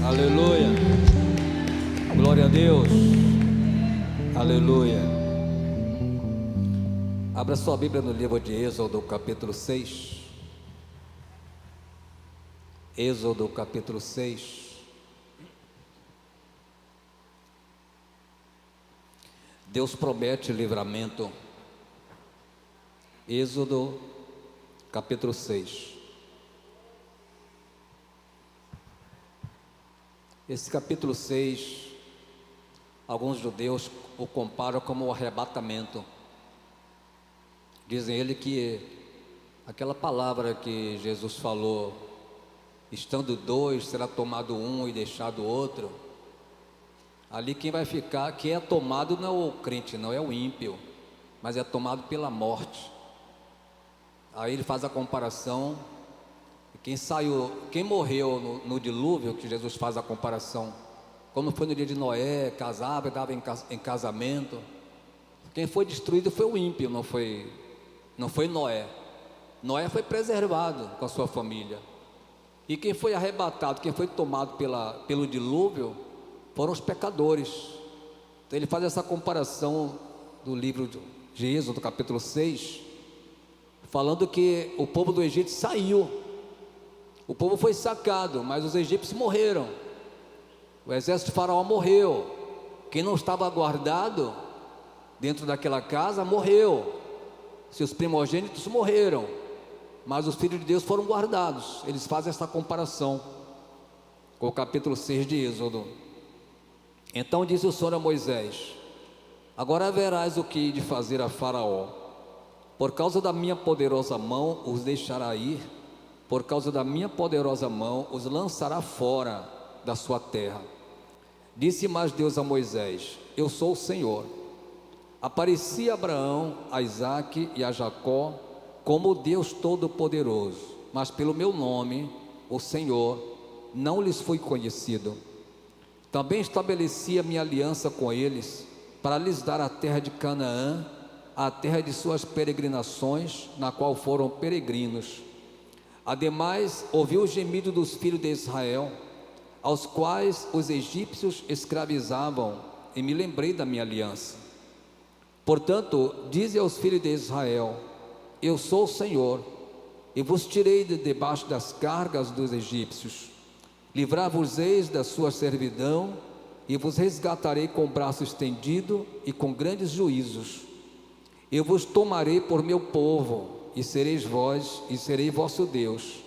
Aleluia. Glória a Deus. Aleluia. Abra sua Bíblia no livro de Êxodo, capítulo 6. Êxodo, capítulo 6. Deus promete livramento. Êxodo, capítulo 6. Esse capítulo 6, alguns judeus o comparam como o arrebatamento. Dizem ele que aquela palavra que Jesus falou, estando dois, será tomado um e deixado outro. Ali quem vai ficar, quem é tomado não é o crente, não é o ímpio, mas é tomado pela morte. Aí ele faz a comparação. Quem morreu no dilúvio, que Jesus faz a comparação, como foi no dia de Noé, casava e dava em casamento. Quem foi destruído foi o ímpio, não foi Noé. Noé foi preservado com a sua família. E quem foi arrebatado, quem foi tomado pelo dilúvio, foram os pecadores. Então ele faz essa comparação do livro de Êxodo, capítulo 6, falando que o povo do Egito saiu. O povo foi sacado, mas os egípcios morreram. O exército de Faraó morreu. Quem não estava guardado dentro daquela casa morreu. Seus primogênitos morreram, mas os filhos de Deus foram guardados. Eles fazem essa comparação com o capítulo 6 de Êxodo. Então disse o Senhor a Moisés: agora verás o que de fazer a Faraó. Por causa da minha poderosa mão os deixará ir. Por causa da minha poderosa mão os lançará fora da sua terra. Disse mais Deus a Moisés: eu sou o Senhor. Apareci a Abraão, a Isaque e a Jacó como Deus Todo-Poderoso, mas pelo meu nome, o Senhor, não lhes fui conhecido. Também estabeleci a minha aliança com eles, para lhes dar a terra de Canaã, a terra de suas peregrinações, na qual foram peregrinos. Ademais, ouvi o gemido dos filhos de Israel, aos quais os egípcios escravizavam, e me lembrei da minha aliança. Portanto, dize aos filhos de Israel: eu sou o Senhor, e vos tirei de debaixo das cargas dos egípcios. Livrar-vos-eis da sua servidão, e vos resgatarei com o braço estendido e com grandes juízos. Eu vos tomarei por meu povo, e sereis vós, e serei vosso Deus.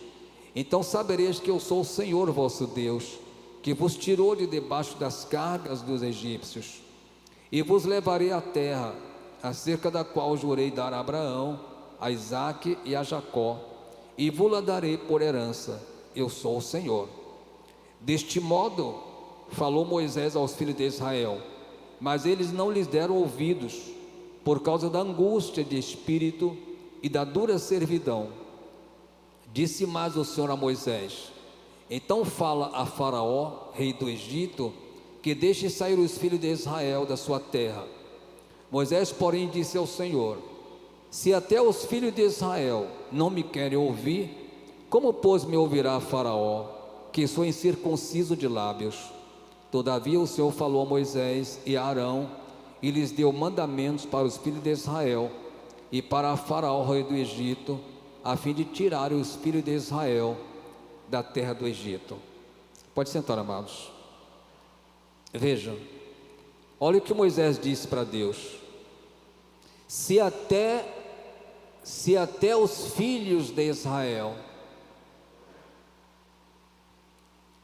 Então sabereis que eu sou o Senhor vosso Deus, que vos tirou de debaixo das cargas dos egípcios. E vos levarei à terra, acerca da qual jurei dar a Abraão, a Isaque e a Jacó, e vos-la darei por herança. Eu sou o Senhor. Deste modo falou Moisés aos filhos de Israel, mas eles não lhes deram ouvidos, por causa da angústia de espírito e da dura servidão. Disse mais o Senhor a Moisés: então fala a Faraó, rei do Egito, que deixe sair os filhos de Israel da sua terra. Moisés, porém, disse ao Senhor: se até os filhos de Israel não me querem ouvir, como pois me ouvirá Faraó, que sou incircunciso de lábios? Todavia o Senhor falou a Moisés e a Arão, e lhes deu mandamentos para os filhos de Israel e para Faraó, rei do Egito, a fim de tirar os filhos de Israel da terra do Egito. Pode sentar, amados. Vejam, olha o que Moisés disse para Deus: se até os filhos de Israel.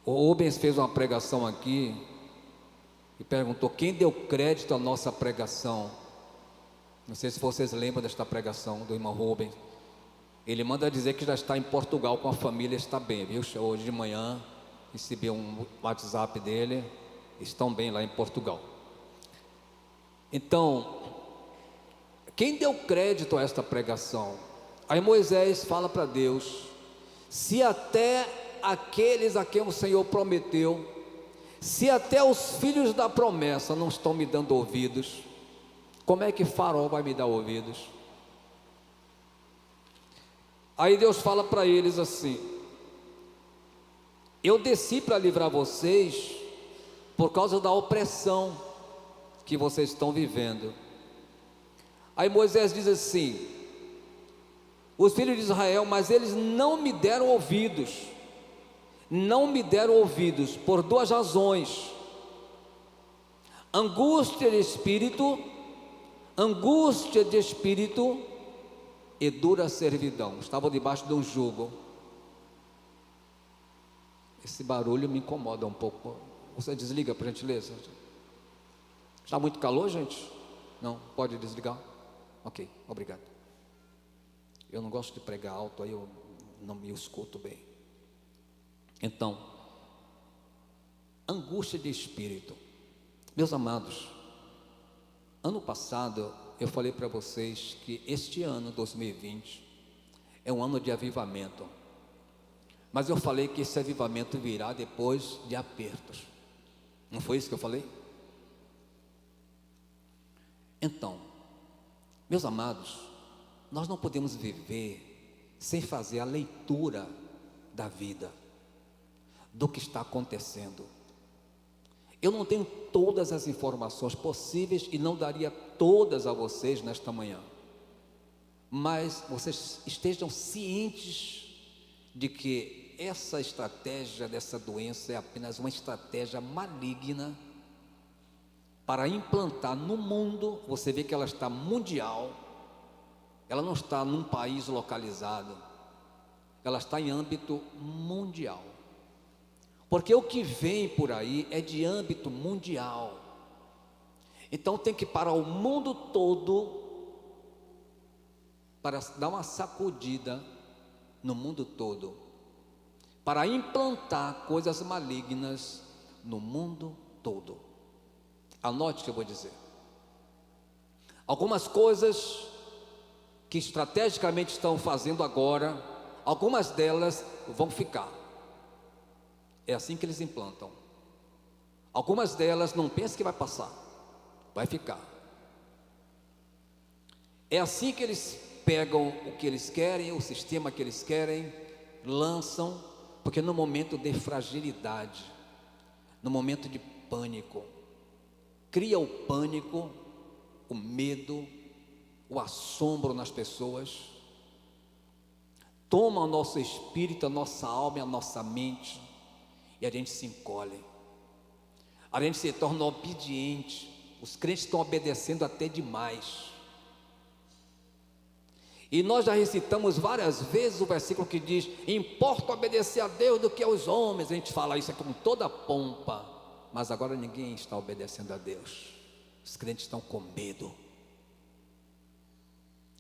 O Rubens fez uma pregação aqui e perguntou quem deu crédito à nossa pregação. Não sei se vocês lembram desta pregação do irmão Rubens. Ele manda dizer que já está em Portugal com a família, está bem, viu? Hoje de manhã recebi um WhatsApp dele, estão bem lá em Portugal. Então, quem deu crédito a esta pregação? Aí Moisés fala para Deus: se até aqueles a quem o Senhor prometeu, se até os filhos da promessa não estão me dando ouvidos, como é que Faraó vai me dar ouvidos? Aí Deus fala para eles assim: eu desci para livrar vocês por causa da opressão que vocês estão vivendo. Aí Moisés diz assim: os filhos de Israel, mas eles não me deram ouvidos. Não me deram ouvidos por duas razões: angústia de espírito e dura servidão. Estavam debaixo de um jugo. Esse barulho me incomoda um pouco. Você desliga, por gentileza. Está muito calor, gente? Não, pode desligar? Ok, obrigado. Eu não gosto de pregar alto, aí eu não me escuto bem. Então, angústia de espírito. Meus amados, ano passado eu falei para vocês que este ano 2020 é um ano de avivamento. Mas eu falei que esse avivamento virá depois de apertos. Não foi isso que eu falei? Então, meus amados, nós não podemos viver sem fazer a leitura da vida, do que está acontecendo. Eu não tenho todas as informações possíveis e não daria todas a vocês nesta manhã, mas vocês estejam cientes de que essa estratégia dessa doença é apenas uma estratégia maligna para implantar no mundo. Você vê que ela está mundial, ela não está num país localizado, ela está em âmbito mundial, porque o que vem por aí é de âmbito mundial. Então tem que parar o mundo todo para dar uma sacudida no mundo todo, para implantar coisas malignas no mundo todo. Anote o que eu vou dizer. Algumas coisas que estrategicamente estão fazendo agora, algumas delas vão ficar. É assim que eles implantam. Algumas delas não pense que vai passar, vai ficar. É assim que eles pegam o que eles querem, o sistema que eles querem, lançam, porque no momento de fragilidade, no momento de pânico, cria o pânico, o medo, o assombro nas pessoas, toma o nosso espírito, a nossa alma e a nossa mente, e a gente se encolhe, a gente se torna obediente. Os crentes estão obedecendo até demais. E nós já recitamos várias vezes o versículo que diz: importa obedecer a Deus do que aos homens. A gente fala isso aqui com toda a pompa, mas agora ninguém está obedecendo a Deus. Os crentes estão com medo.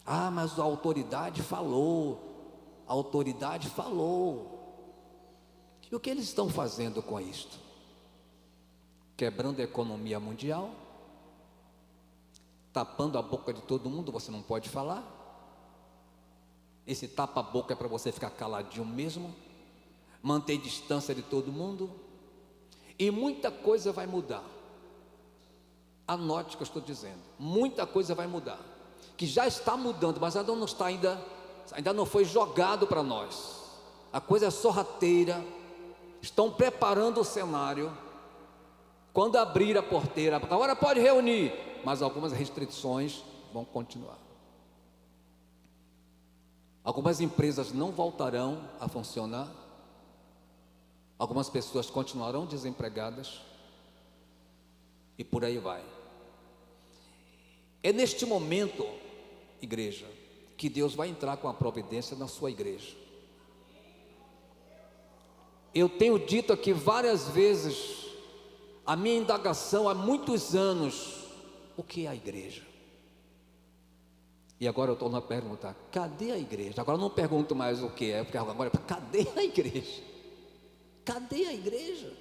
Ah, mas a autoridade falou. A autoridade falou. E o que eles estão fazendo com isto? Quebrando a economia mundial, tapando a boca de todo mundo. Você não pode falar. Esse tapa-boca é para você ficar caladinho mesmo, manter distância de todo mundo, e muita coisa vai mudar. Anote o que eu estou dizendo. Muita coisa vai mudar, que já está mudando, mas ainda não está, ainda não foi jogado para nós. A coisa é sorrateira. Estão preparando o cenário. Quando abrir a porteira, agora pode reunir, mas algumas restrições vão continuar. Algumas empresas não voltarão a funcionar. Algumas pessoas continuarão desempregadas. E por aí vai. É neste momento, igreja, que Deus vai entrar com a providência na sua igreja. Eu tenho dito aqui várias vezes, a minha indagação há muitos anos: o que é a igreja? E agora eu estou na pergunta: cadê a igreja? Agora eu não pergunto mais o que é, porque agora cadê a igreja? Cadê a igreja?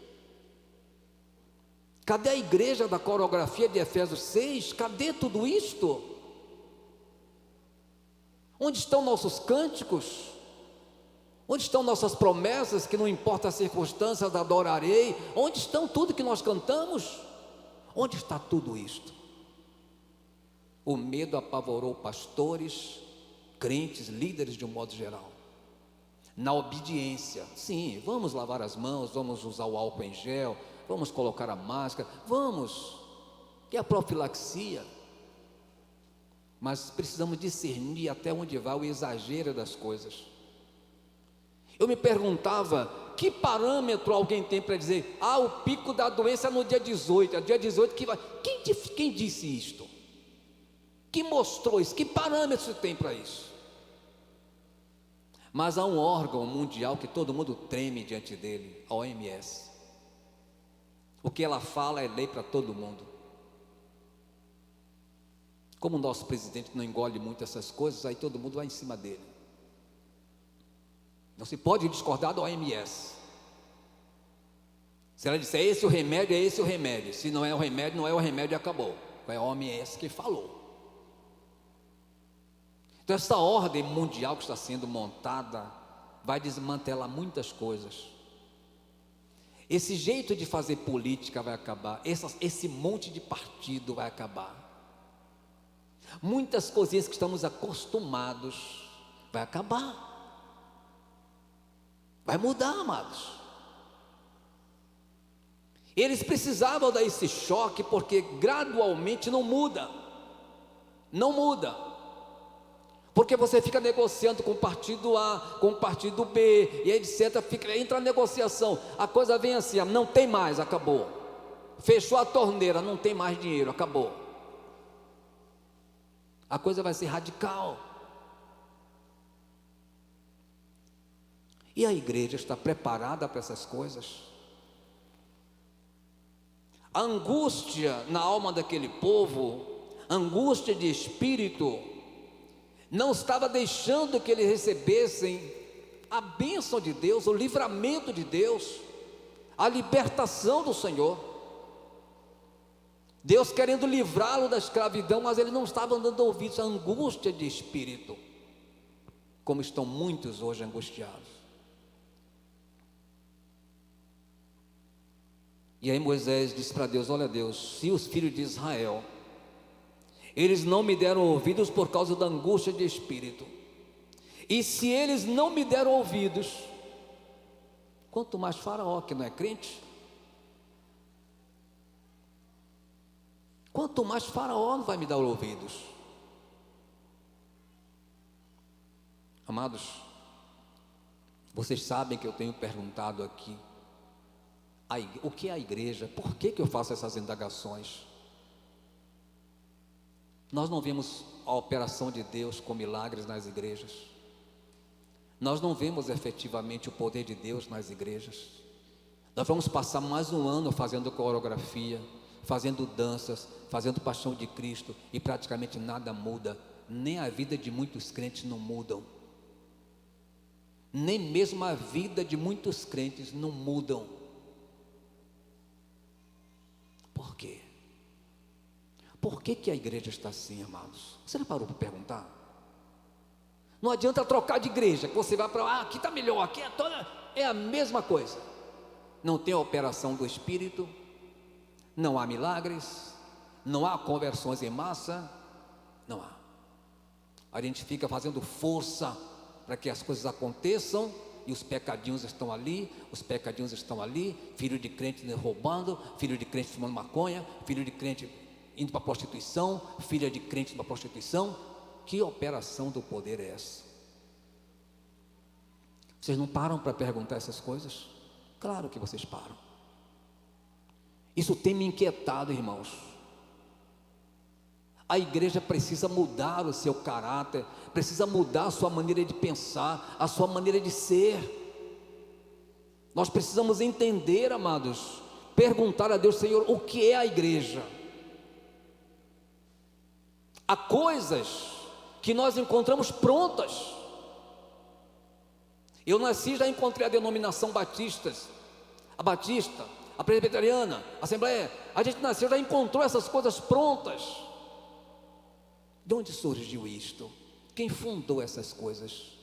Cadê a igreja da coreografia de Efésios 6? Cadê tudo isto? Onde estão nossos cânticos? Onde estão nossas promessas, que não importa as circunstâncias, adorarei? Onde estão tudo que nós cantamos? Onde está tudo isto? O medo apavorou pastores, crentes, líderes de um modo geral. na obediência. Sim, vamos lavar as mãos, vamos usar o álcool em gel, vamos colocar a máscara, vamos, que é a profilaxia. Mas precisamos discernir até onde vai o exagero das coisas. Eu me perguntava, que parâmetro alguém tem para dizer, o pico da doença é no dia 18, é dia 18 que vai. Quem disse isto? Quem mostrou isso? Que parâmetro tem para isso? Mas há um órgão mundial que todo mundo treme diante dele, a OMS. O que ela fala é lei para todo mundo. Como o nosso presidente não engole muito essas coisas, aí todo mundo vai em cima dele. Não se pode discordar da OMS. Se ela disser esse é o remédio, é esse o remédio. Se não é o remédio, não é o remédio e acabou. Foi a OMS que falou. Então essa ordem mundial que está sendo montada vai desmantelar muitas coisas. Esse jeito de fazer política vai acabar. Esse monte de partido vai acabar. Muitas coisinhas que estamos acostumados vai acabar. Vai mudar, amados. Eles precisavam dar esse choque porque gradualmente não muda. Não muda. Porque você fica negociando com o partido A, com o partido B, e etc. Entra a negociação. A coisa vem assim, não tem mais, acabou. Fechou a torneira, não tem mais dinheiro, acabou. A coisa vai ser radical. E a igreja está preparada para essas coisas? A angústia na alma daquele povo, angústia de espírito, não estava deixando que eles recebessem a bênção de Deus, o livramento de Deus, a libertação do Senhor. Deus querendo livrá-lo da escravidão, mas ele não estava dando ouvidos à angústia de espírito, como estão muitos hoje angustiados. E aí Moisés disse para Deus: olha Deus, se os filhos de Israel, eles não me deram ouvidos por causa da angústia de espírito, e se eles não me deram ouvidos, quanto mais Faraó, que não é crente, quanto mais Faraó não vai me dar ouvidos. Amados, vocês sabem que eu tenho perguntado aqui, o que é a igreja? Por que eu faço essas indagações? Nós não vemos a operação de Deus com milagres nas igrejas. Nós não vemos efetivamente o poder de Deus nas igrejas. Nós vamos passar mais um ano fazendo coreografia, fazendo danças, fazendo paixão de Cristo, e praticamente nada muda. Nem a vida de muitos crentes não mudam. Nem mesmo a vida de muitos crentes não mudam. Por quê? Por que a igreja está assim, amados? Você não parou para perguntar? Não adianta trocar de igreja, que você vai para aqui está melhor, aqui é a mesma coisa. Não tem a operação do Espírito, não há milagres, não há conversões em massa, não há. A gente fica fazendo força para que as coisas aconteçam, e os pecadinhos estão ali, filho de crente roubando, filho de crente fumando maconha, filho de crente indo para a prostituição, filha de crente indo para a prostituição. Que operação do poder é essa? Vocês não param para perguntar essas coisas? Claro que vocês param. Isso tem me inquietado, irmãos. A igreja precisa mudar o seu caráter, precisa mudar a sua maneira de pensar, a sua maneira de ser. Nós precisamos entender, amados, perguntar a Deus: Senhor, o que é a igreja? Há coisas que nós encontramos prontas. Eu nasci, já encontrei a denominação batistas, a batista, a presbiteriana, a assembleia. A gente nasceu, já encontrou essas coisas prontas. De onde surgiu isto? Quem fundou essas coisas?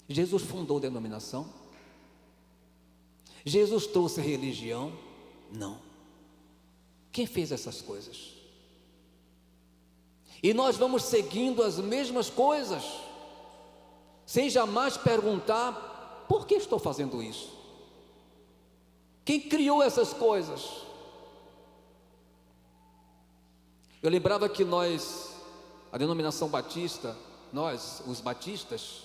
Jesus fundou denominação? Jesus trouxe religião? Não. Quem fez essas coisas? E nós vamos seguindo as mesmas coisas. sem jamais perguntar: por que estou fazendo isso? Quem criou essas coisas? Eu lembrava que nós, a denominação batista, nós, os batistas,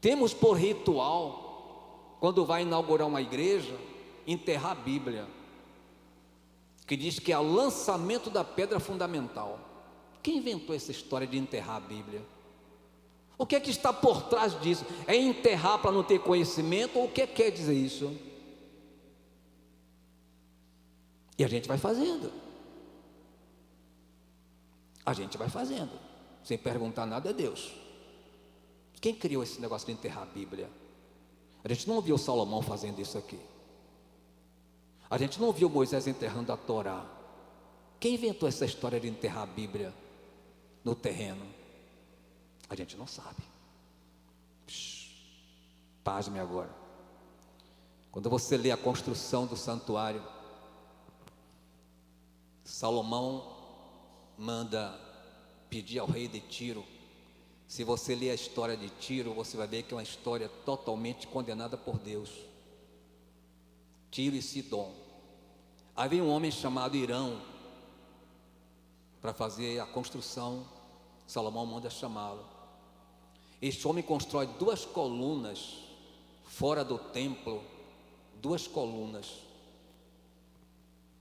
temos por ritual, quando vai inaugurar uma igreja, enterrar a Bíblia, que diz que é o lançamento da pedra fundamental. Quem inventou essa história de enterrar a Bíblia? O que é que está por trás disso? É enterrar para não ter conhecimento, ou o que quer dizer isso? E a gente vai fazendo. A gente vai fazendo, sem perguntar nada a Deus. Quem criou esse negócio de enterrar a Bíblia? A gente não viu Salomão fazendo isso aqui. A gente não viu Moisés enterrando a Torá. Quem inventou essa história de enterrar a Bíblia no terreno? A gente não sabe. Pasme agora. Quando você lê a construção do santuário, Salomão manda pedir ao rei de Tiro. Se você ler a história de Tiro, você vai ver que é uma história totalmente condenada por Deus. Tiro e Sidom. Havia um homem chamado Irão para fazer a construção. Salomão manda chamá-lo. Este homem constrói 2 colunas fora do templo, 2 colunas,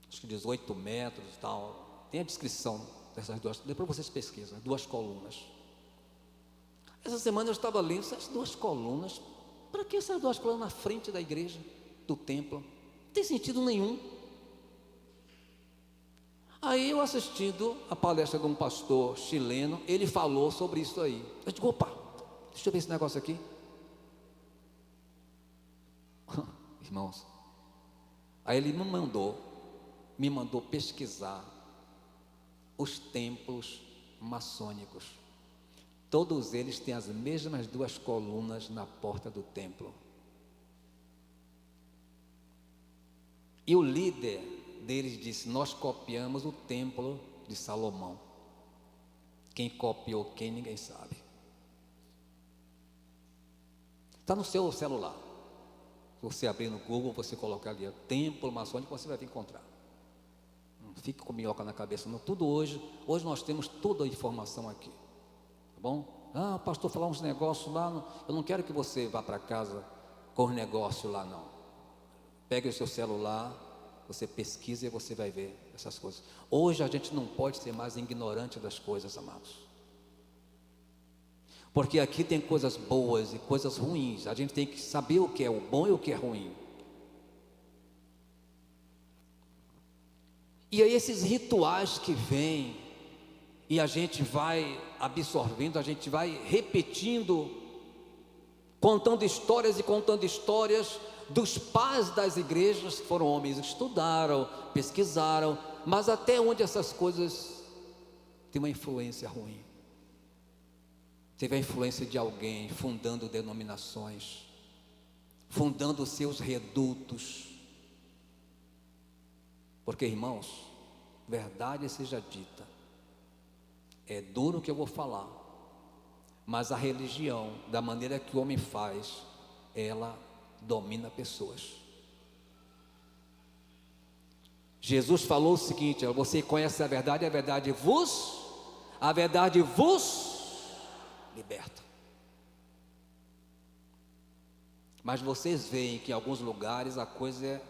acho que 18 metros e tal. Tem a descrição dessas 2, depois vocês pesquisam, 2 colunas. Essa semana eu estava lendo essas 2 colunas. Para que essas 2 colunas na frente da igreja, do templo? Não tem sentido nenhum. Aí eu assistindo a palestra de um pastor chileno, ele falou sobre isso aí. Eu digo: opa, deixa eu ver esse negócio aqui. Irmãos, aí ele me mandou pesquisar os templos maçônicos. Todos eles têm as mesmas 2 colunas na porta do templo. E o líder deles disse: nós copiamos o templo de Salomão. Quem copiou quem, ninguém sabe. Está no seu celular. Se você abrir no Google, você colocar ali templo maçônico, você vai encontrar. Não fique com minhoca na cabeça, não. Tudo hoje nós temos toda a informação aqui. Tá bom? Ah, pastor, falar uns negócios lá. Eu não quero que você vá para casa com os negócios lá, não. Pegue o seu celular, você pesquisa e você vai ver essas coisas. Hoje a gente não pode ser mais ignorante das coisas, amados. Porque aqui tem coisas boas e coisas ruins. A gente tem que saber o que é o bom e o que é ruim. E aí esses rituais que vêm, e a gente vai absorvendo, a gente vai repetindo, contando histórias e contando histórias dos pais das igrejas, que foram homens que estudaram, pesquisaram, mas até onde essas coisas têm uma influência ruim. Teve a influência de alguém fundando denominações, fundando seus redutos. Porque, irmãos, verdade seja dita, é duro o que eu vou falar, mas a religião, da maneira que o homem faz, ela domina pessoas. Jesus falou o seguinte: você conhece a verdade vos liberta. Mas vocês veem que em alguns lugares a coisa é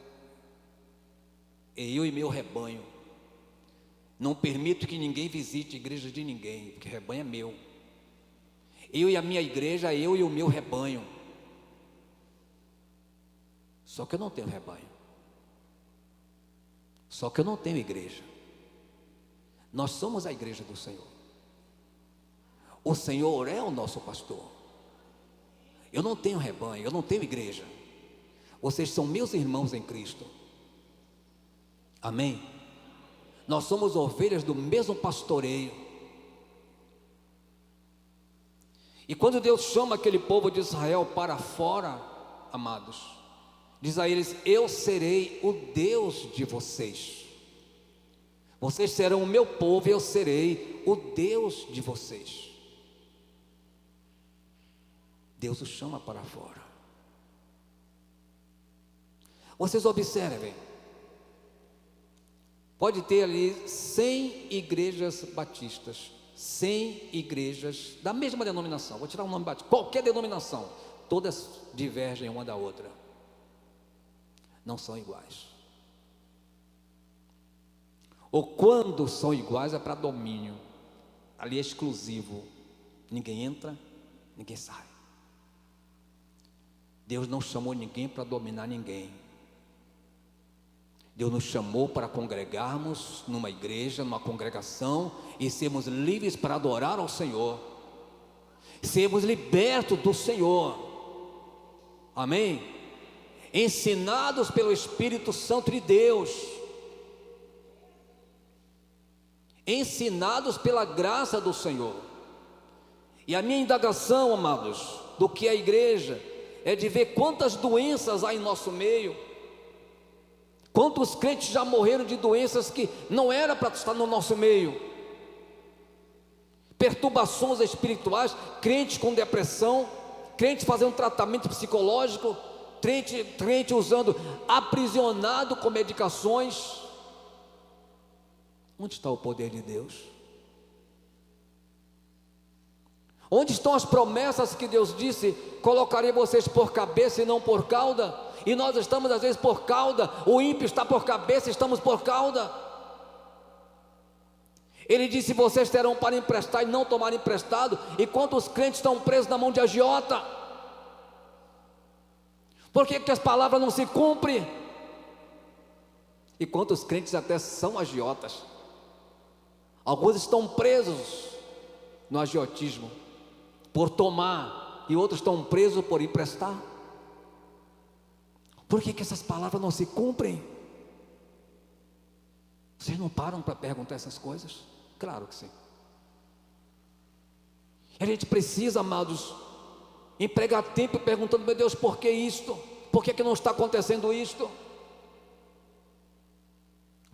eu e meu rebanho. Não permito que ninguém visite a igreja de ninguém, porque o rebanho é meu. Eu e a minha igreja, eu e o meu rebanho. Só que eu não tenho rebanho. Só que eu não tenho igreja. Nós somos a igreja do Senhor. O Senhor é o nosso pastor. Eu não tenho rebanho, eu não tenho igreja. Vocês são meus irmãos em Cristo. Amém? Nós somos ovelhas do mesmo pastoreio. E quando Deus chama aquele povo de Israel para fora, amados, diz a eles: eu serei o Deus de vocês. Vocês serão o meu povo e eu serei o Deus de vocês. Deus o chama para fora. Vocês observem, pode ter ali 100 igrejas batistas, 100 igrejas da mesma denominação, vou tirar o nome batista, qualquer denominação, todas divergem uma da outra, não são iguais. Ou quando são iguais é para domínio, ali é exclusivo, ninguém entra, ninguém sai. Deus não chamou ninguém para dominar ninguém. Deus nos chamou para congregarmos numa igreja, numa congregação, e sermos livres para adorar ao Senhor, sermos libertos do Senhor, amém? Ensinados pelo Espírito Santo de Deus, ensinados pela graça do Senhor. E a minha indagação, amados, do que é a igreja, é de ver quantas doenças há em nosso meio, quantos crentes já morreram de doenças que não era para estar no nosso meio, perturbações espirituais, crentes com depressão, crentes fazendo tratamento psicológico, crente usando, aprisionado com medicações. Onde está o poder de Deus? Onde estão as promessas que Deus disse: colocarei vocês por cabeça e não por cauda? E nós estamos às vezes por cauda, o ímpio está por cabeça, estamos por cauda. Ele disse: vocês terão para emprestar e não tomar emprestado. E quantos crentes estão presos na mão de agiota? Por que as palavras não se cumprem? E quantos crentes até são agiotas? Alguns estão presos no agiotismo por tomar, e outros estão presos por emprestar. Por que essas palavras não se cumprem? Vocês não param para perguntar essas coisas? Claro que sim. A gente precisa, amados, empregar tempo perguntando: meu Deus, por que isto? Por que não está acontecendo isto?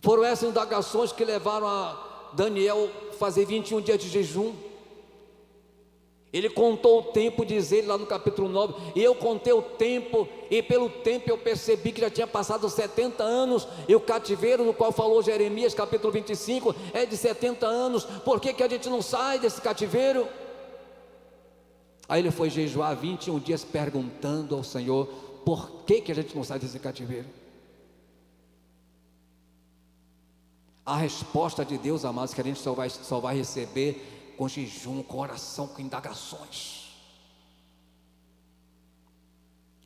Foram essas indagações que levaram a Daniel fazer 21 dias de jejum. Ele contou o tempo, diz ele lá no capítulo 9, e eu contei o tempo, e pelo tempo eu percebi que já tinha passado 70 anos, e o cativeiro no qual falou Jeremias, capítulo 25, é de 70 anos. Por que a gente não sai desse cativeiro? Aí ele foi jejuar 21 dias perguntando ao Senhor: por que a gente não sai desse cativeiro? A resposta de Deus, amados, que a gente só vai receber com jejum, com oração, com indagações.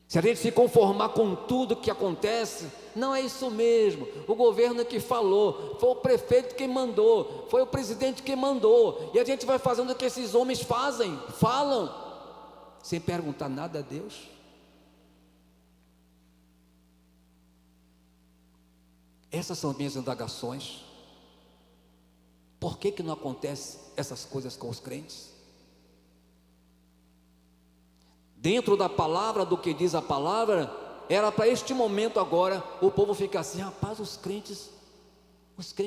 Se a gente se conformar com tudo que acontece, não é isso mesmo, o governo que falou, foi o prefeito que mandou, foi o presidente que mandou, e a gente vai fazendo o que esses homens falam, sem perguntar nada a Deus. Essas são minhas indagações. Por que não acontece essas coisas com os crentes? Dentro da palavra, do que diz a palavra, era para este momento agora o povo ficar assim: rapaz, os crentes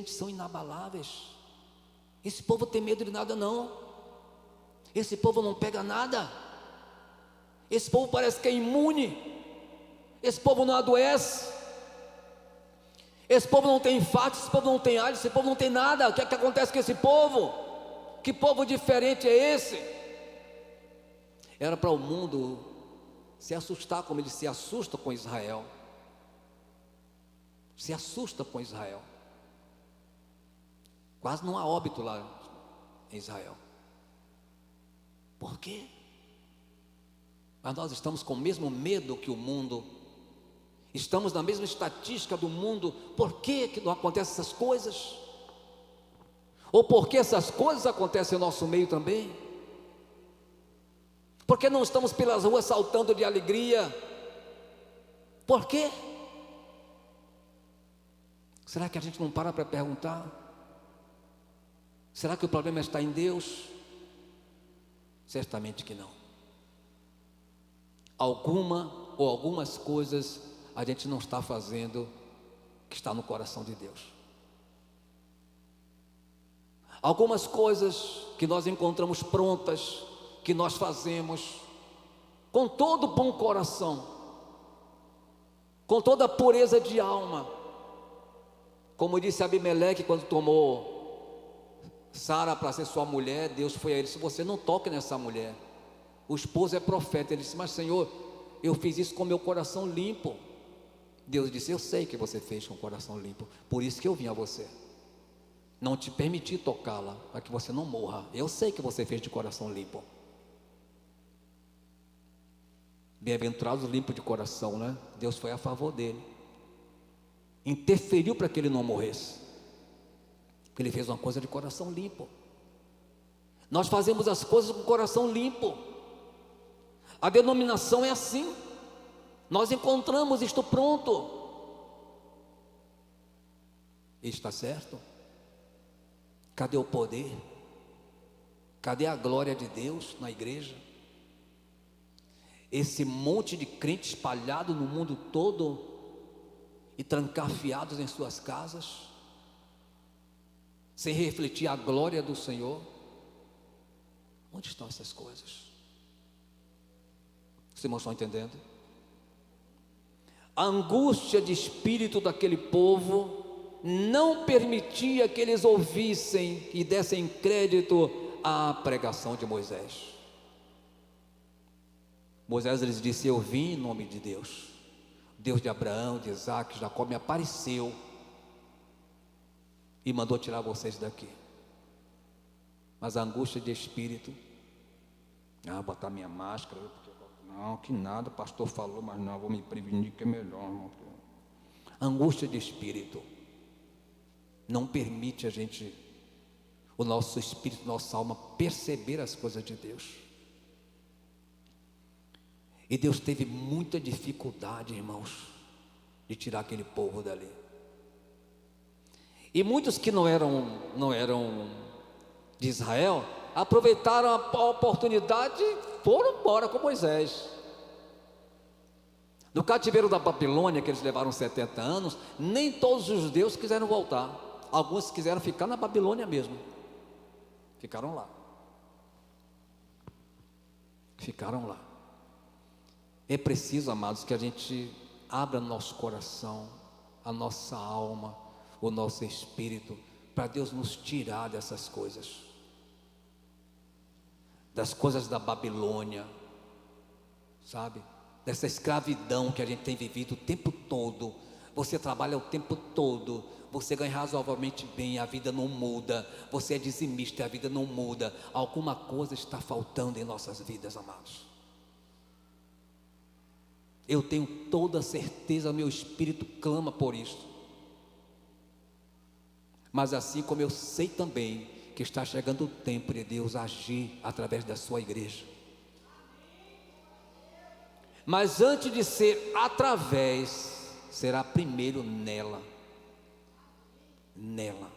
são inabaláveis, esse povo tem medo de nada não, esse povo não pega nada, esse povo parece que é imune, esse povo não adoece, esse povo não tem infarto, esse povo não tem AIDS, esse povo não tem nada. O que é que acontece com esse povo? Que povo diferente é esse? Era para o mundo se assustar como ele se assusta com Israel. Se assusta com Israel. Quase não há óbito lá em Israel. Por quê? Mas nós estamos com o mesmo medo que o mundo. Estamos na mesma estatística do mundo. Por que não acontecem essas coisas? Ou por que essas coisas acontecem no nosso meio também? Por que não estamos pelas ruas saltando de alegria? Por quê? Será que a gente não para perguntar? Será que o problema está em Deus? Certamente que não. Algumas coisas a gente não está fazendo que está no coração de Deus. Algumas coisas que nós encontramos prontas, que nós fazemos, com todo bom coração, com toda pureza de alma. Como disse Abimeleque quando tomou Sara para ser sua mulher, Deus foi a ele e disse: você não toque nessa mulher, o esposo é profeta. Ele disse: mas Senhor, eu fiz isso com meu coração limpo. Deus disse: eu sei que você fez com o coração limpo, por isso que eu vim a você, não te permiti tocá-la, para que você não morra. Eu sei que você fez de coração limpo. Bem-aventurados limpos de coração, né? Deus foi a favor dele, interferiu para que ele não morresse, porque ele fez uma coisa de coração limpo. Nós fazemos as coisas com coração limpo. A denominação é assim. Nós encontramos isto pronto. Está certo? Cadê o poder? Cadê a glória de Deus na igreja? Esse monte de crentes espalhado no mundo todo e trancafiados em suas casas, sem refletir a glória do Senhor. Onde estão essas coisas? Os irmãos estão entendendo? A angústia de espírito daquele povo não permitia que eles ouvissem e dessem crédito à pregação de Moisés. Moisés lhes disse: eu vim em nome de Deus, Deus de Abraão, de Isaac, de Jacó, me apareceu e mandou tirar vocês daqui. Mas a angústia de espírito, botar minha máscara, não, que nada, o pastor falou, mas não, vou me prevenir que é melhor, irmão. A angústia de espírito não permite a gente, o nosso espírito, nossa alma, perceber as coisas de Deus. E Deus teve muita dificuldade, irmãos, de tirar aquele povo dali. E muitos que não eram de Israel, aproveitaram a oportunidade e foram embora com Moisés. No cativeiro da Babilônia, que eles levaram 70 anos, nem todos os judeus quiseram voltar. Alguns quiseram ficar na Babilônia mesmo. Ficaram lá. Ficaram lá. É preciso, amados, que a gente abra nosso coração, a nossa alma, o nosso espírito, para Deus nos tirar dessas coisas, das coisas da Babilônia, sabe? Dessa escravidão que a gente tem vivido o tempo todo. Você trabalha o tempo todo, você ganha razoavelmente bem, a vida não muda, você é dizimista, a vida não muda. Alguma coisa está faltando em nossas vidas, amados. Eu tenho toda a certeza, meu espírito clama por isso. Mas assim como eu sei também que está chegando o tempo de Deus agir através da sua igreja. Mas antes de ser através, será primeiro nela. Nela.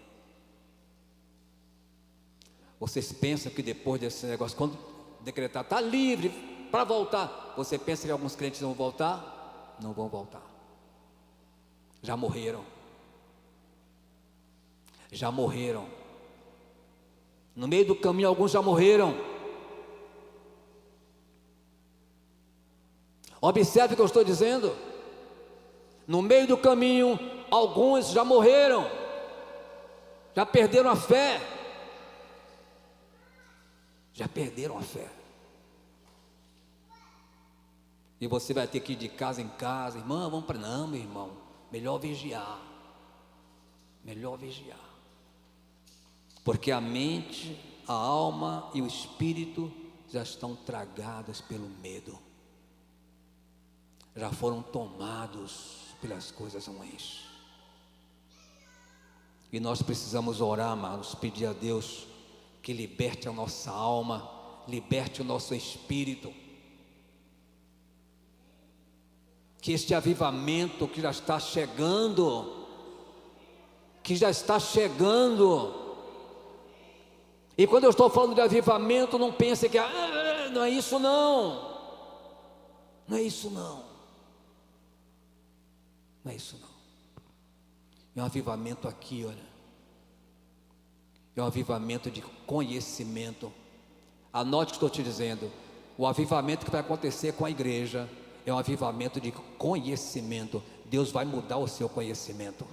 Vocês pensam que depois desse negócio, quando decretar, está livre para voltar, você pensa que alguns crentes vão voltar? Não vão voltar. Já morreram. Já morreram. No meio do caminho alguns já morreram. Observe o que eu estou dizendo. No meio do caminho alguns já morreram. Já perderam a fé. Já perderam a fé. E você vai ter que ir de casa em casa, irmão, vamos para... Não, meu irmão, melhor vigiar. Melhor vigiar. Porque a mente, a alma e o espírito já estão tragados pelo medo. Já foram tomados pelas coisas ruins. E nós precisamos orar, amados, pedir a Deus que liberte a nossa alma, liberte o nosso espírito. Que este avivamento que já está chegando, e quando eu estou falando de avivamento, não pense que não é isso não, não é isso não, não é isso não, é um avivamento aqui, olha, é um avivamento de conhecimento. Anote o que estou te dizendo, O avivamento que vai acontecer com a igreja é um avivamento de conhecimento. Deus vai mudar o seu conhecimento.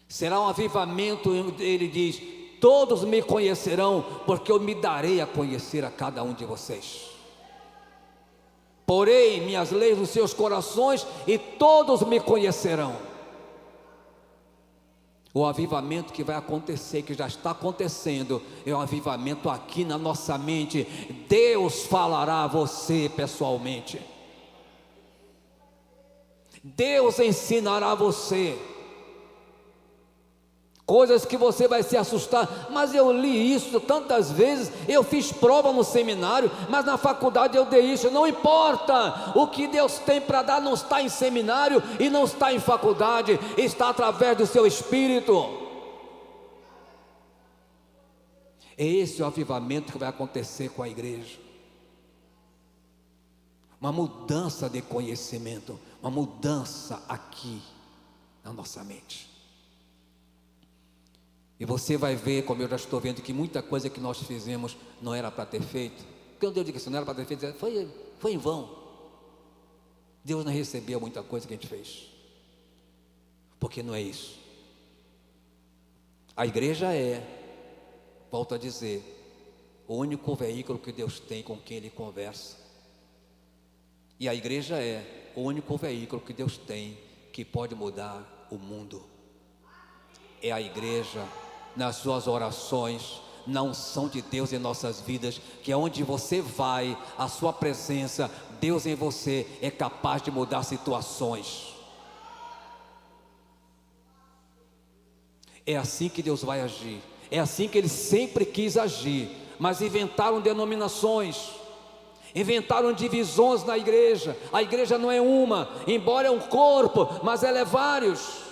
Será um avivamento, ele diz: todos me conhecerão, porque eu me darei a conhecer a cada um de vocês. Porei minhas leis nos seus corações e todos me conhecerão. O avivamento que vai acontecer, que já está acontecendo, é um avivamento aqui na nossa mente. Deus falará a você pessoalmente. Deus ensinará a você coisas que você vai se assustar. Mas eu li isso tantas vezes, eu fiz prova no seminário, mas na faculdade eu dei isso. Não importa, o que Deus tem para dar não está em seminário e não está em faculdade, está através do seu Espírito. É esse o avivamento que vai acontecer com a igreja. Uma mudança de conhecimento, uma mudança aqui na nossa mente. E você vai ver, como eu já estou vendo, que muita coisa que nós fizemos não era para ter feito. Quando eu digo que não era para ter feito, foi em vão. Deus não recebeu muita coisa que a gente fez, porque não é isso. A igreja volto a dizer, o único veículo que Deus tem com quem Ele conversa. E a igreja é o único veículo que Deus tem que pode mudar o mundo. É a igreja, nas suas orações, na unção de Deus em nossas vidas, que é onde você vai, a sua presença, Deus em você é capaz de mudar situações. É assim que Deus vai agir, é assim que Ele sempre quis agir. Mas inventaram denominações, inventaram divisões na igreja. A igreja não é uma, embora é um corpo, mas ela é vários.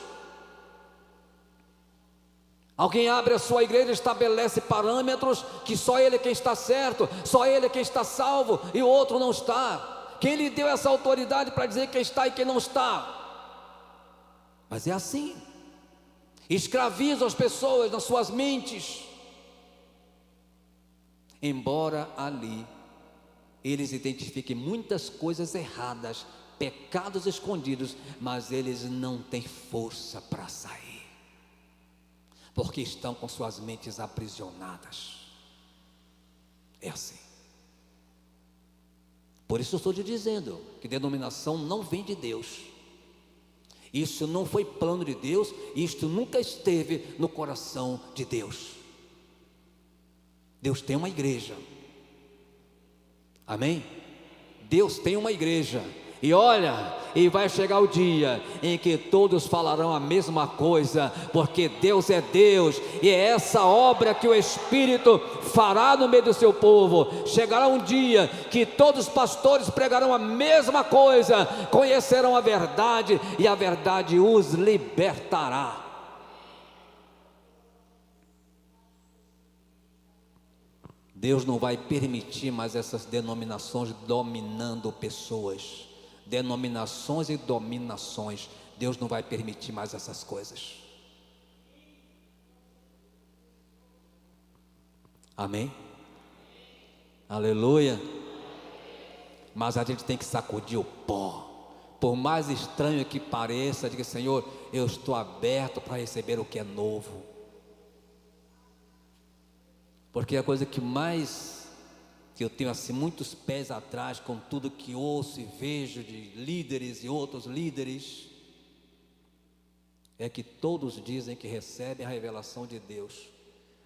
Alguém abre a sua igreja, estabelece parâmetros que só ele é quem está certo, só ele é quem está salvo e o outro não está. Quem lhe deu essa autoridade para dizer quem está e quem não está? Mas é assim. Escraviza as pessoas nas suas mentes. Embora ali eles identifiquem muitas coisas erradas, pecados escondidos, mas eles não têm força para sair, porque estão com suas mentes aprisionadas. É assim. Por isso eu estou te dizendo que denominação não vem de Deus. Isso não foi plano de Deus, isto nunca esteve no coração de Deus. Deus tem uma igreja. Amém? Deus tem uma igreja. E olha, e vai chegar o dia em que todos falarão a mesma coisa, porque Deus é Deus, e é essa obra que o Espírito fará no meio do seu povo. Chegará um dia que todos os pastores pregarão a mesma coisa, conhecerão a verdade, e a verdade os libertará. Deus não vai permitir mais essas denominações dominando pessoas. Denominações e dominações, Deus não vai permitir mais essas coisas. Amém? Aleluia. Mas a gente tem que sacudir o pó. Por mais estranho que pareça, diga: Senhor, eu estou aberto para receber o que é novo. Porque a coisa que mais que eu tenho assim muitos pés atrás com tudo que ouço e vejo de líderes e outros líderes, é que todos dizem que recebem a revelação de Deus.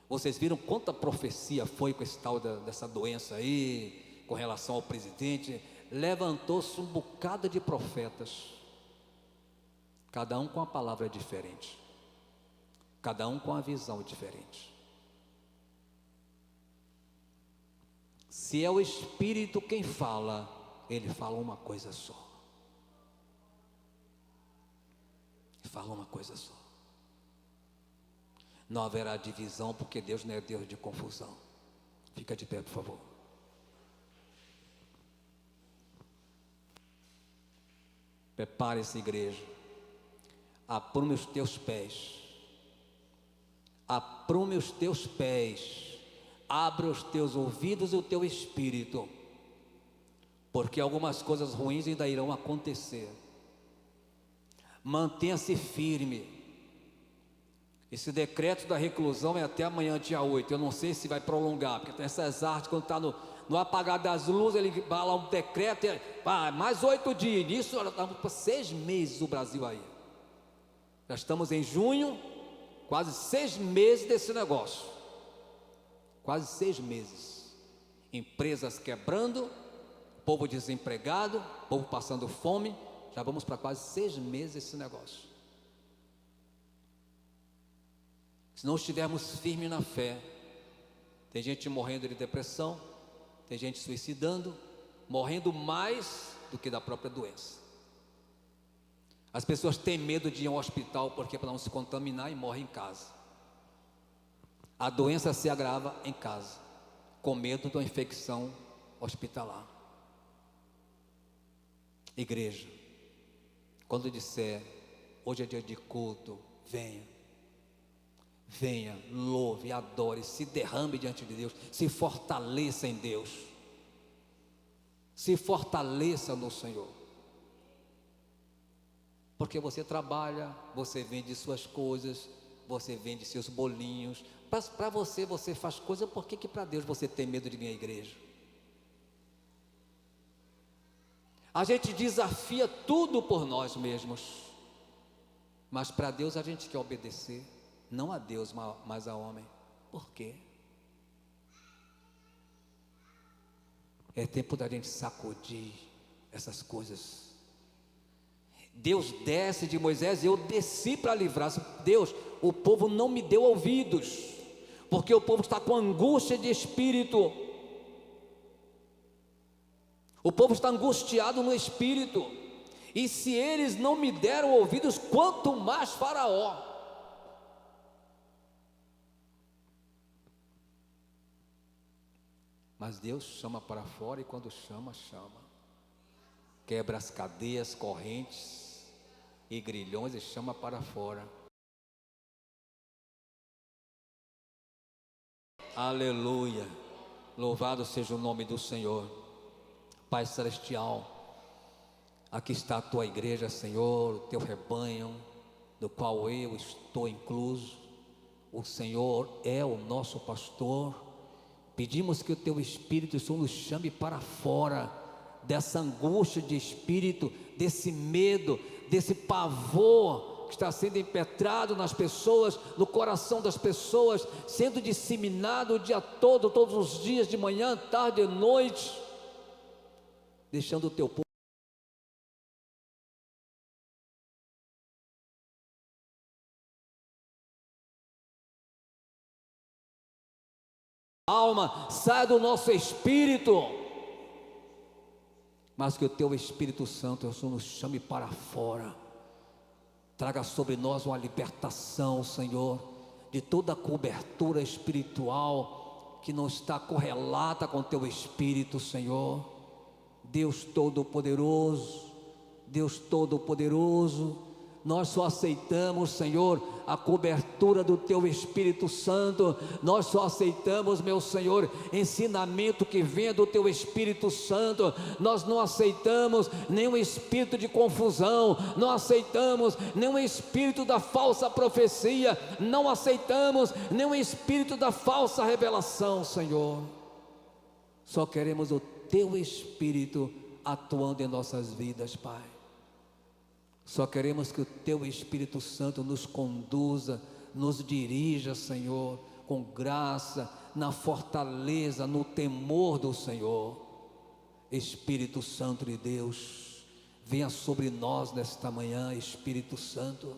Vocês viram quanta profecia foi com esse tal dessa doença aí, com relação ao presidente? Levantou-se um bocado de profetas, cada um com a palavra diferente, cada um com a visão diferente. Se é o Espírito quem fala, ele fala uma coisa só. Ele fala uma coisa só. Não haverá divisão, porque Deus não é Deus de confusão. Fica de pé, por favor. Prepare-se, igreja. Aprume os teus pés. Aprume os teus pés Abra os teus ouvidos e o teu espírito, porque algumas coisas ruins ainda irão acontecer. Mantenha-se firme. Esse decreto da reclusão é até amanhã, dia 8. Eu não sei se vai prolongar, porque tem essas artes, quando está no apagar das luzes, ele vai lá um decreto, mais 8 dias. Nisso, nós estamos para 6 meses o Brasil aí. Já estamos em junho, quase 6 meses desse negócio. Quase 6 meses. Empresas quebrando, povo desempregado, povo passando fome. Já vamos para quase 6 meses esse negócio. Se não estivermos firmes na fé, tem gente morrendo de depressão, tem gente suicidando, morrendo mais do que da própria doença. As pessoas têm medo de ir ao hospital porque para não se contaminar e morrem em casa. A doença se agrava em casa, com medo de uma infecção hospitalar. Igreja, quando disser, hoje é dia de culto, venha, louve, adore, se derrame diante de Deus, se fortaleça em Deus, se fortaleça no Senhor, porque você trabalha, você vende suas coisas, você vende seus bolinhos, para você faz coisa, por que para Deus você tem medo de vir à igreja? A gente desafia tudo por nós mesmos, mas para Deus a gente quer obedecer, não a Deus, mas a homem. Por quê? É tempo da gente sacudir essas coisas. Deus desce de Moisés, eu desci para livrar. Deus, o povo não me deu ouvidos, porque o povo está com angústia de espírito. O povo está angustiado no espírito, e se eles não me deram ouvidos, quanto mais Faraó. Mas Deus chama para fora, e quando chama, quebra as cadeias, correntes e grilhões e chama para fora. Aleluia, louvado seja o nome do Senhor. Pai celestial, aqui está a tua igreja, Senhor, o teu rebanho, do qual eu estou incluso. O Senhor é o nosso pastor. Pedimos que o teu Espírito Santo nos chame para fora dessa angústia de espírito, desse medo, desse pavor que está sendo impetrado nas pessoas, no coração das pessoas, sendo disseminado o dia todo, todos os dias, de manhã, tarde e noite, deixando o teu povo alma, saia do nosso espírito, mas que o teu Espírito Santo, Senhor, nos chame para fora, traga sobre nós uma libertação, Senhor, de toda a cobertura espiritual que não está correlata com o teu Espírito, Senhor. Deus Todo-Poderoso, Deus Todo-Poderoso, nós só aceitamos, Senhor, a cobertura do teu Espírito Santo. Nós só aceitamos, meu Senhor, ensinamento que venha do teu Espírito Santo. Nós não aceitamos nenhum espírito de confusão, não aceitamos nenhum espírito da falsa profecia, não aceitamos nenhum espírito da falsa revelação, Senhor. Só queremos o teu Espírito atuando em nossas vidas, Pai. Só queremos que o teu Espírito Santo nos conduza, nos dirija, Senhor, com graça, na fortaleza, no temor do Senhor. Espírito Santo de Deus, venha sobre nós nesta manhã, Espírito Santo.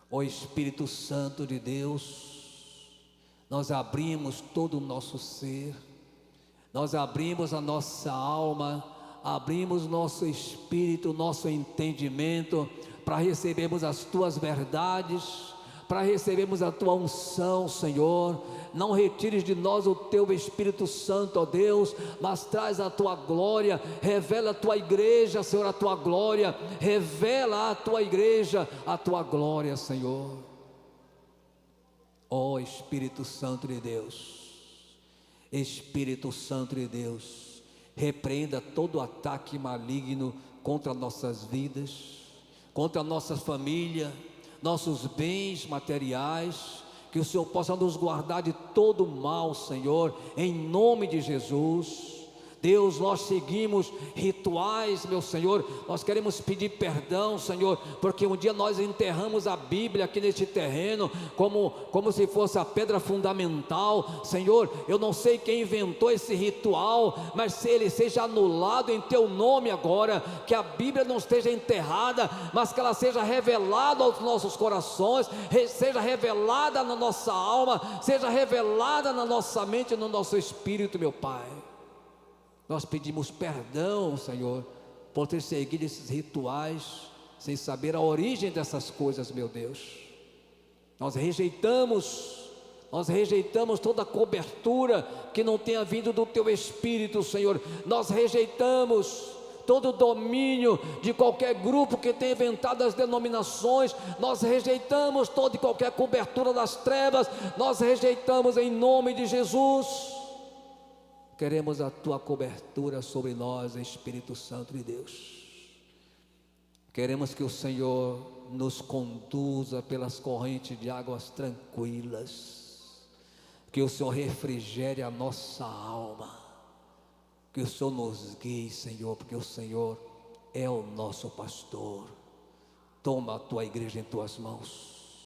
Ó Espírito Santo de Deus, nós abrimos todo o nosso ser, nós abrimos a nossa alma, abrimos nosso espírito, nosso entendimento, para recebermos as tuas verdades, para recebermos a tua unção, Senhor. Não retires de nós o teu Espírito Santo, ó Deus, mas traz a tua glória, revela a tua igreja, Senhor, a tua glória, revela a tua igreja, a tua glória, Senhor. Ó Espírito Santo de Deus, Espírito Santo de Deus, repreenda todo ataque maligno contra nossas vidas, contra a nossa família, nossos bens materiais. Que o Senhor possa nos guardar de todo mal, Senhor, em nome de Jesus. Deus, nós seguimos rituais, meu Senhor, nós queremos pedir perdão, Senhor, porque um dia nós enterramos a Bíblia aqui neste terreno, como se fosse a pedra fundamental. Senhor, eu não sei quem inventou esse ritual, mas se ele seja anulado em Teu nome agora, que a Bíblia não esteja enterrada, mas que ela seja revelada aos nossos corações, seja revelada na nossa alma, seja revelada na nossa mente e no nosso espírito, meu Pai. Nós pedimos perdão, Senhor, por ter seguido esses rituais, sem saber a origem dessas coisas, meu Deus. Nós rejeitamos toda cobertura que não tenha vindo do Teu Espírito, Senhor. Nós rejeitamos todo domínio de qualquer grupo que tenha inventado as denominações. Nós rejeitamos toda e qualquer cobertura das trevas. Nós rejeitamos em nome de Jesus. Queremos a Tua cobertura sobre nós, Espírito Santo de Deus. Queremos que o Senhor nos conduza pelas correntes de águas tranquilas, que o Senhor refrigere a nossa alma, que o Senhor nos guie, Senhor, porque o Senhor é o nosso pastor. Toma a Tua igreja em Tuas mãos.